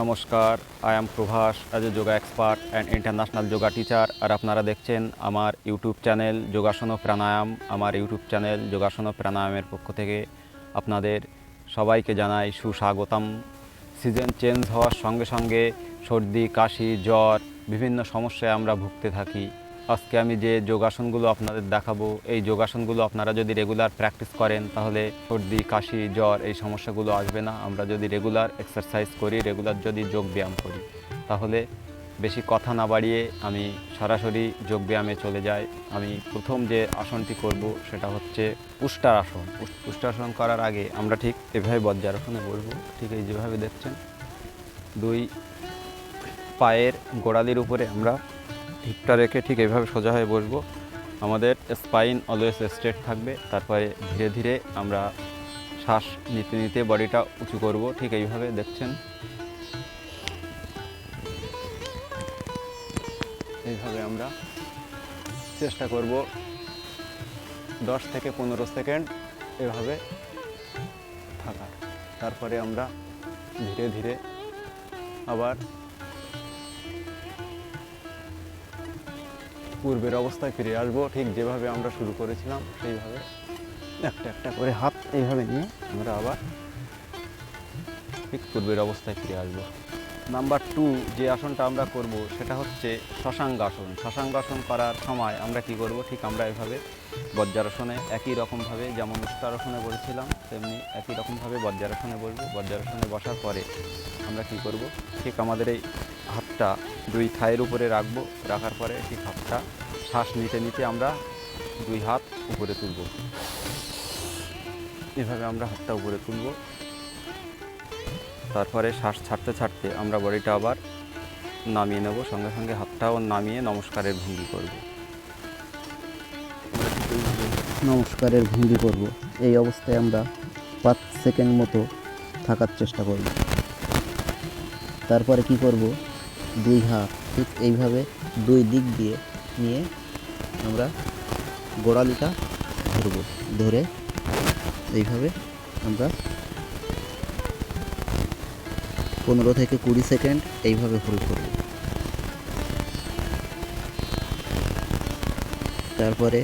নমস্কার, I am Prabhas as a yoga expert and international yoga teacher. আর আপনারা দেখছেন আমার ইউটিউব চ্যানেল যোগাসন ও প্রাণায়াম। আমার ইউটিউব চ্যানেল যোগাসন ও প্রাণায়ামের পক্ষ থেকে আপনাদের সবাইকে জানাই সুস্বাগতম। সিজন চেঞ্জ হওয়ার সঙ্গে সঙ্গে সর্দি, কাশি, জ্বর বিভিন্ন সমস্যায় আমরা ভুগতে থাকি। আজকে আমি যে যোগাসনগুলো আপনাদের দেখাবো, এই যোগাসনগুলো আপনারা যদি রেগুলার প্র্যাকটিস করেন তাহলে সর্দি, কাশি, জ্বর এই সমস্যাগুলো আসবে না। আমরা যদি রেগুলার এক্সারসাইজ করি, রেগুলার যদি যোগ ব্যায়াম করি, তাহলে বেশি কথা না বাড়িয়ে আমি সরাসরি যোগ ব্যায়ামে চলে যাই। আমি প্রথম যে আসনটি করব সেটা হচ্ছে উষ্ট্রাসন। উষ্ট্রাসন করার আগে আমরা ঠিক এভাবে বজ্রাসনে বসবো, ঠিক এই যেভাবে দেখছেন। দুই পায়ের গোড়ালির উপরে আমরা হিপটা রেখে ঠিক এইভাবে সোজা হয়ে বসবো। আমাদের স্পাইন অলওয়েজ স্ট্রেট থাকবে। তারপরে ধীরে ধীরে আমরা শ্বাস নিতে নিতে বডিটা উঁচু করব, ঠিক এইভাবে দেখছেন। এইভাবে আমরা চেষ্টা করব 10 থেকে 15 সেকেন্ড এভাবে থাকার। তারপরে আমরা ধীরে ধীরে আবার পূর্বের অবস্থায় ফিরে আসবো, ঠিক যেভাবে আমরা শুরু করেছিলাম সেইভাবে একটা একটা করে হাত এইভাবে নিয়ে আমরা আবার ঠিক পূর্বের অবস্থায় ফিরে আসবো। নাম্বার 2 যে আসনটা আমরা করব সেটা হচ্ছে শশাঙ্গাসন। শশাঙ্গাসন করার সময় আমরা কি করব, ঠিক আমরা এভাবে বজ্রাসনে একই রকমভাবে যেমন উষ্ট্রাসনে বসেছিলাম তেমনি একই রকমভাবে বজ্রাসনে বসবো। বজ্রাসনে বসার পরে আমরা কি করব, ঠিক আমাদের এই হাতটা দুই থায়ের উপরে রাখবো। রাখার পরে ঠিক হাতটা শ্বাস নিতে নিতে আমরা দুই হাত উপরে তুলব। এভাবে আমরা হাতটা উপরে তুলব। তারপরে শ্বাস ছাড়তে ছাড়তে আমরা বডিটা আবার নামিয়ে নেব। সঙ্গে সঙ্গে হাতটাও নামিয়ে নমস্কারের ভঙ্গি করব। নমস্কারের ভঙ্গি করব। এই অবস্থায় আমরা 5 সেকেন্ড মতো থাকার চেষ্টা করব। তারপরে কি করব, দুই হাত ঠিক এইভাবে দুই দিক দিয়ে নিয়ে আমরা গোড়ালিটা ধরব। ধরে এইভাবে আমরা 15 থেকে 20 সেকেন্ড এইভাবে হোল্ড করব। তারপরে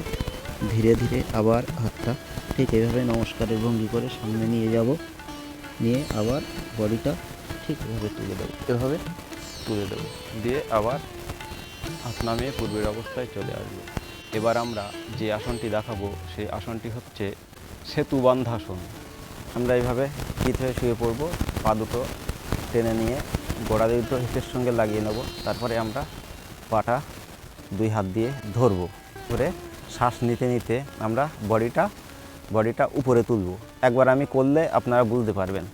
ধীরে ধীরে আবার হাতটা ঠিক এইভাবে নমস্কারের ভঙ্গি করে সামনে নিয়ে যাব। নিয়ে আবার বডিটা ঠিক এভাবে তুলে দেবো। এভাবে তুলে দেবো, দিয়ে আবার হাত নামিয়ে পূর্বের অবস্থায় চলে আসবো। এবার আমরা যে আসনটি দেখাবো সেই আসনটি হচ্ছে সেতুবন্ধাসন। আমরা এইভাবে পিঠ হয়ে শুয়ে পড়বো, পা দুটো টেনে নিয়ে গোড়ালি দুটো হিপের সঙ্গে লাগিয়ে নেব। তারপরে আমরা পাটা দুই হাত দিয়ে ধরবো। ধরে শ্বাস নিতে নিতে আমরা বডিটা উপরে তুলব। একবার আমি করলে আপনারা বুঝতে পারবেন।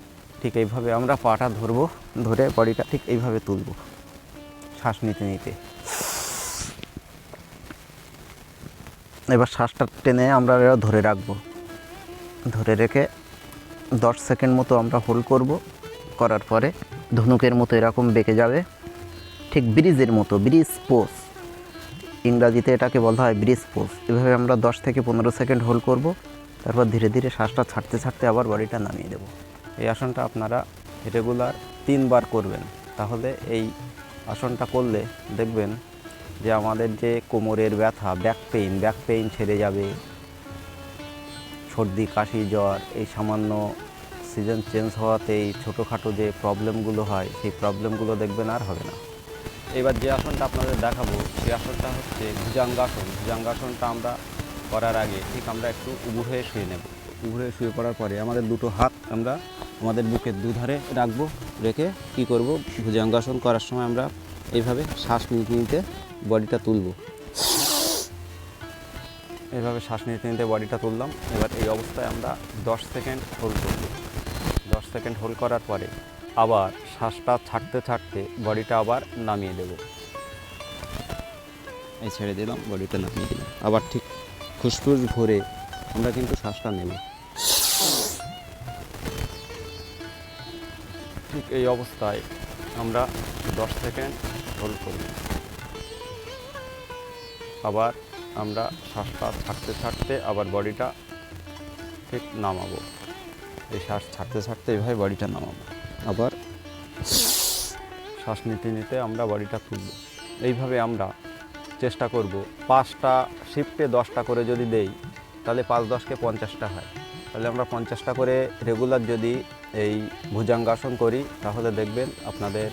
ঠিক এইভাবে আমরা পাটা ধরবো, ধরে বডিটা ঠিক এইভাবে তুলব শ্বাস নিতে নিতে। এবার শ্বাসটা টেনে আমরা ধরে রাখবো। ধরে রেখে 10 সেকেন্ড মতো আমরা হোল্ড করব। করার পরে ধনুকের মতো এরকম বেঁকে যাবে, ঠিক ব্রিজের মতো, ব্রিজ পোজ ইংরাজিতে এটাকে বলা হয় ব্রিজ পোজ। এভাবে আমরা 10 থেকে 15 সেকেন্ড হোল্ড করব। তারপর ধীরে ধীরে শ্বাসটা ছাড়তে ছাড়তে আবার বডিটা নামিয়ে দেব। এই আসনটা আপনারা রেগুলার 3 বার করবেন। তাহলে এই আসনটা করলে দেখবেন যে আমাদের যে কোমরের ব্যথা, ব্যাক পেইন ছেড়ে যাবে। সর্দি, কাশি, জ্বর এই সামান্য সিজন চেঞ্জ হওয়াতে এই ছোটোখাটো যে প্রবলেমগুলো হয় সেই প্রবলেমগুলো দেখবেন আর হবে না। এবার যে আসনটা আপনাদের দেখাবো সেই আসনটা হচ্ছে ভুজাঙ্গাসন। ভুজাঙ্গাসনটা আমরা করার আগে ঠিক আমরা একটু উবু হয়ে শুয়ে নেব। উবু হয়ে শুয়ে পড়ার পরে আমাদের দুটো হাত আমরা আমাদের বুকের দুধারে রাখবো। রেখে কি করব, ভুজাঙ্গাসন করার সময় আমরা এইভাবে শ্বাস নিতে নিতে বডিটা তুলব। এইভাবে শ্বাস নিতে নিতে বডিটা তুললাম। এবার এই অবস্থায় আমরা 10 সেকেন্ড হোল্ড করব। 10 সেকেন্ড হোল্ড করার পরে আবার শ্বাসটা ছাড়তে ছাড়তে বডিটা আবার নামিয়ে দেব। এই ছেড়ে দিলাম, বডিটা নামিয়ে দিলাম। আবার ঠিক ফুসফুস ভরে আমরা কিন্তু শ্বাসটা নেব। ঠিক এই অবস্থায় আমরা 10 সেকেন্ড হোল্ড করব। আবার আমরা শ্বাসটা ছাড়তে ছাড়তে আবার বডিটা ঠিক নামাবো। এই শ্বাস ছাড়তে ছাড়তে এইভাবে বডিটা নামাবো। আবার শ্বাস নিতে নিতে আমরা বডিটা তুলব। এইভাবে আমরা চেষ্টা করব 5টা শিফটে 10টা করে যদি দেই তাহলে 5-10কে 50টা হয়। তাহলে আমরা 50টা করে রেগুলার যদি এই ভুজঙ্গাসন করি তাহলে দেখবেন আপনাদের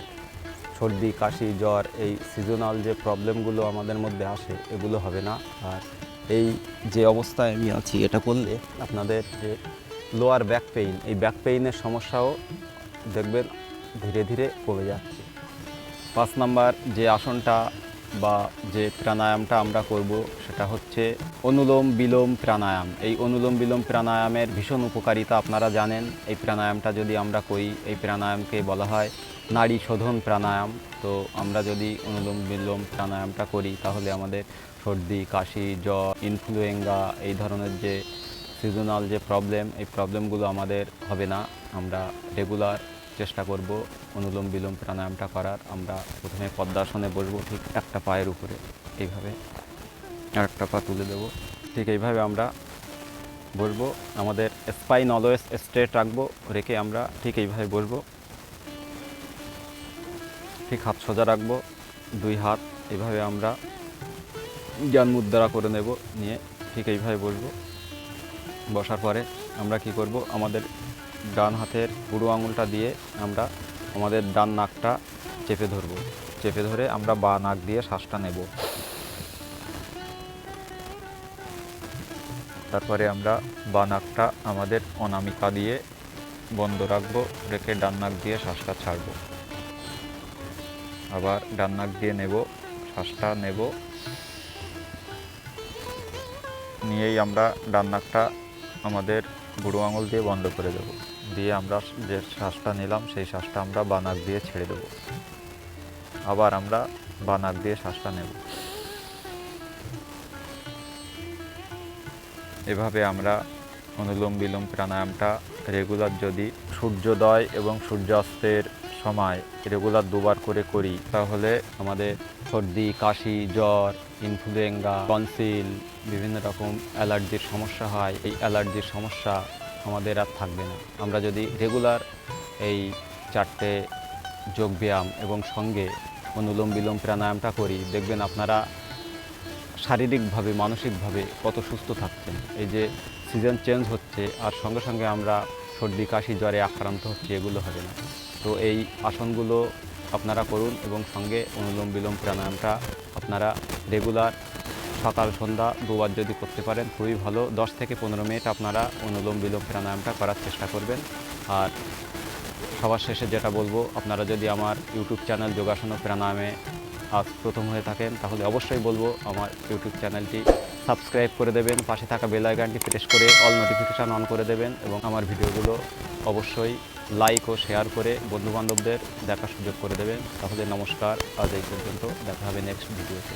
সর্দি, কাশি, জ্বর, এই সিজনাল যে প্রবলেমগুলো আমাদের মধ্যে আসে এগুলো হবে না। আর এই যে অবস্থায় আমি আছি এটা করলে আপনাদের যে লোয়ার ব্যাক পেইন, এই ব্যাক পেইনের সমস্যাও দেখবেন ধীরে ধীরে কমে যাচ্ছে। 5 নাম্বার যে আসনটা বা যে প্রাণায়ামটা আমরা করব সেটা হচ্ছে অনুলোম বিলোম প্রাণায়াম। এই অনুলোম বিলোম প্রাণায়ামের ভীষণ উপকারিতা আপনারা জানেন। এই প্রাণায়ামটা যদি আমরা করি, এই প্রাণায়ামকে বলা হয় নাড়ি শোধন প্রাণায়াম। তো আমরা যদি অনুলোম বিলোম প্রাণায়ামটা করি তাহলে আমাদের সর্দি, কাশি, জ্বর, ইনফ্লুয়েঞ্জা এই ধরনের যে সিজনাল যে প্রবলেম, এই প্রবলেমগুলো আমাদের হবে না। আমরা রেগুলার চেষ্টা করব অনুলোম বিলোম প্রাণায়ামটা করার। আমরা প্রথমে পদ্মাসনে বসবো, ঠিক একটা পায়ের উপরে এইভাবে, আর একটা পা তুলে দেবো, ঠিক এইভাবে আমরা বসবো। আমাদের স্পাইন অলওয়েজ স্ট্রেট রাখবো, রেখে আমরা ঠিক এইভাবে বসবো। ঠিক হাত সোজা রাখবো, 2 হাত এইভাবে আমরা জ্ঞান মুদ্রা করে নেব, নিয়ে ঠিক এইভাবে বসবো। বসার পরে আমরা কি করব, আমাদের ডান হাতের বুড়ো আঙুলটা দিয়ে আমরা আমাদের ডান নাকটা চেপে ধরব। চেপে ধরে আমরা বাঁ নাক দিয়ে শ্বাসটা নেব। তারপরে আমরা বাঁ নাকটা আমাদের অনামিকা দিয়ে বন্ধ রাখবো, রেখে ডান নাক দিয়ে শ্বাসটা ছাড়ব। আবার ডান নাক দিয়ে নেব, শ্বাসটা নেব, নিয়েই আমরা ডান নাকটা আমাদের বুড়ো আঙুল দিয়ে বন্ধ করে দেব। দিয়ে আমরা যে শ্বাসটা নিলাম সেই শ্বাসটা আমরা বাঁ নাক দিয়ে ছেড়ে দেব। আবার আমরা বাঁ নাক দিয়ে শ্বাসটা নেব। এভাবে আমরা অনুলোম বিলোম প্রাণায়ামটা রেগুলার যদি সূর্যোদয় এবং সূর্যাস্তের সময় রেগুলার 2 বার করে করি তাহলে আমাদের সর্দি, কাশি, জ্বর, ইনফ্লুয়েঞ্জা, টনসিল, বিভিন্ন রকম অ্যালার্জির সমস্যা হয়, এই অ্যালার্জির সমস্যা আমাদের আর থাকবে না। আমরা যদি রেগুলার এই 4টে যোগব্যায়াম এবং সঙ্গে অনুলোম বিলোম প্রাণায়ামটা করি, দেখবেন আপনারা শারীরিকভাবে, মানসিকভাবে কত সুস্থ থাকছেন। এই যে সিজন চেঞ্জ হচ্ছে আর সঙ্গে সঙ্গে আমরা সর্দি, কাশি, জ্বরে আক্রান্ত হচ্ছি, এগুলো হবে না। তো এই আসনগুলো আপনারা করুন এবং সঙ্গে অনুলোম বিলোম প্রাণায়ামটা আপনারা রেগুলার সকাল সন্ধ্যা 2 বার যদি করতে পারেন খুবই ভালো। 10 থেকে 15 মিনিট আপনারা অনুলোম বিলোম প্রাণায়ামটা করার চেষ্টা করবেন। আর সবার শেষে যেটা বলবো, আপনারা যদি আমার ইউটিউব চ্যানেল যোগাসন ও প্রাণায়ামে আজ প্রথম হয়ে থাকেন তাহলে অবশ্যই বলবো আমার ইউটিউব চ্যানেলটি সাবস্ক্রাইব করে দেবেন, পাশে থাকা বেল আইকনটি প্রেস করে অল নোটিফিকেশান অন করে দেবেন এবং আমার ভিডিওগুলো অবশ্যই লাইক ও শেয়ার করে বন্ধুবান্ধবদের দেখার সুযোগ করে দেবেন। তাহলে নমস্কার, আজ এই পর্যন্ত, দেখা হবে নেক্সট ভিডিওতে।